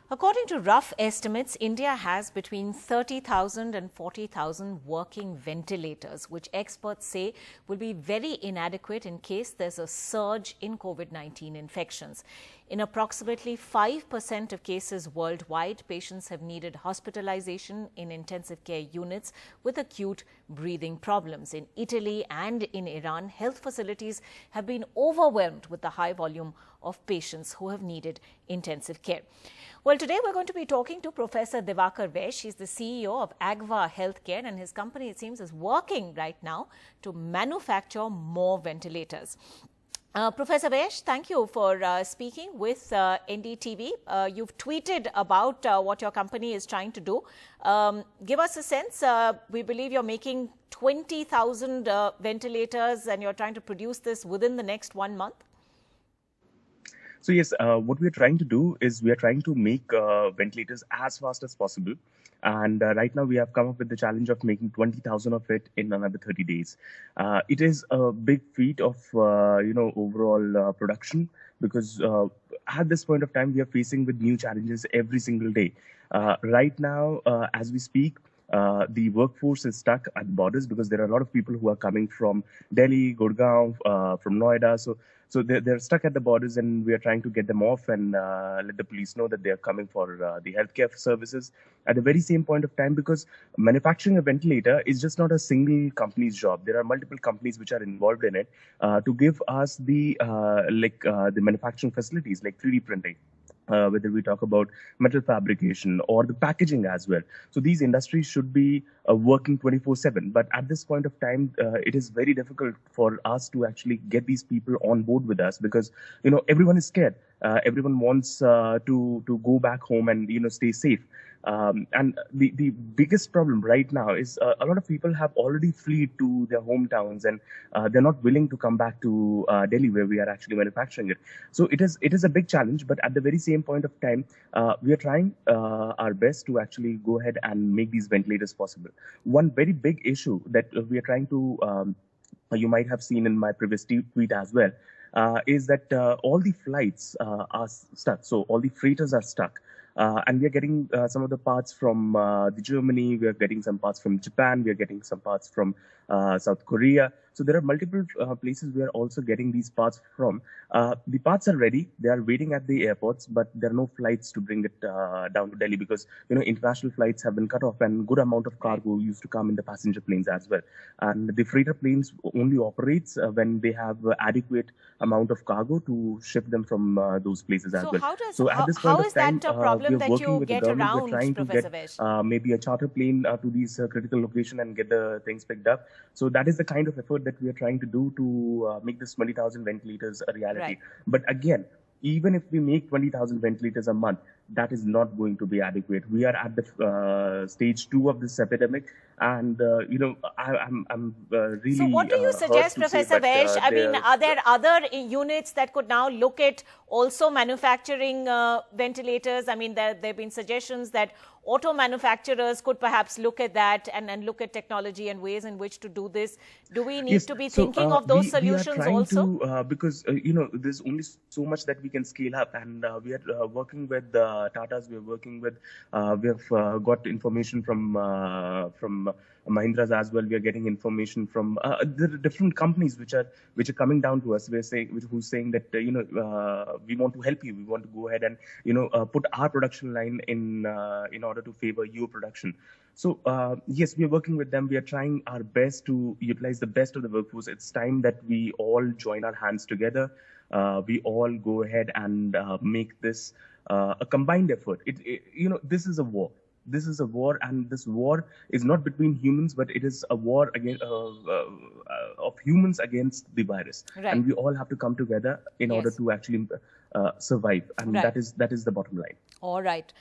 According to rough estimates, India has between 30,000 and 40,000 working ventilators, which experts say will be very inadequate in case there's a surge in COVID-19 infections. In approximately 5% of cases worldwide, patients have needed hospitalization in intensive care units with acute breathing problems. In Italy and in Iran, health facilities have been overwhelmed with the high volume of patients who have needed intensive care. Well, today we're going to be talking to Professor Divakar Vesh. He's the CEO of Agva Healthcare, and his company, it seems, is working right now to manufacture more ventilators. Professor Vesh, thank you for speaking with NDTV. You've tweeted about what your company is trying to do. Give us a sense. We believe you're making 20,000 ventilators and you're trying to produce this within the next 1 month. So yes, what we're trying to do is we are trying to make ventilators as fast as possible. And right now we have come up with the challenge of making 20,000 of it in another 30 days. It is a big feat of, overall production because at this point of time, we are facing with new challenges every single day. Right now, as we speak, the workforce is stuck at the borders because there are a lot of people who are coming from Delhi, Gurgaon, from Noida. So they're stuck at the borders, and we are trying to get them off and let the police know that they are coming for the healthcare services at the very same point of time, because manufacturing a ventilator is just not a single company's job. There are multiple companies which are involved in it to give us the manufacturing facilities like 3D printing. Whether we talk about metal fabrication or the packaging as well. So these industries should be working 24/7. But at this point of time, it is very difficult for us to actually get these people on board with us because, everyone is scared. Everyone wants to go back home and, stay safe. And the biggest problem right now is a lot of people have already fled to their hometowns and they're not willing to come back to Delhi where we are actually manufacturing it. So it is a big challenge, but at the very same point of time, we are trying our best to actually go ahead and make these ventilators possible. One very big issue that we are trying to, you might have seen in my previous tweet as well, is that all the flights are stuck. So all the freighters are stuck. And we are getting some of the parts from Germany, we are getting some parts from Japan, we are getting some parts from South Korea. So there are multiple places we are also getting these parts from. The parts are ready, they are waiting at the airports, but there are no flights to bring it down to Delhi because, international flights have been cut off and good amount of cargo used to come in the passenger planes as well. And the freighter planes only operates when they have adequate amount of cargo to ship them from those places as well. How is that a problem that you get around, Professor Vesh? Maybe a charter plane to these critical location and get the things picked up. So that is the kind of effort that we are trying to do to make this 20,000 ventilators a reality. Right. But again, even if we make 20,000 ventilators a month, that is not going to be adequate. We are at the stage 2 of this epidemic, and I'm really. So, what do you suggest, Professor Vesh? I mean, are there other units that could now look at also manufacturing ventilators? I mean, there have been suggestions that auto manufacturers could perhaps look at that and look at technology and ways in which to do this. Do we need to be thinking of those solutions also? Because there's only so much that we can scale up, and we are working with Tatas. We are working with. We have got information from Mahindras as well. We are getting information from the different companies which are coming down to us. Who's saying that we want to help you. We want to go ahead and put our production line in order to favor your production. So yes, we are working with them. We are trying our best to utilize the best of the workforce. It's time that we all join our hands together. We all go ahead and make this a combined effort. This is a war. This is a war, and this war is not between humans, but it is a war against of humans against the virus. Right. And we all have to come together in order to actually survive, and that is the bottom line. All right.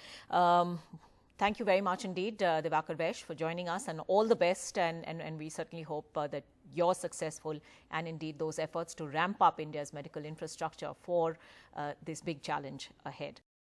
Thank you very much indeed, Divakar Vesh, for joining us, and all the best. And we certainly hope that you're successful, and indeed those efforts to ramp up India's medical infrastructure for this big challenge ahead.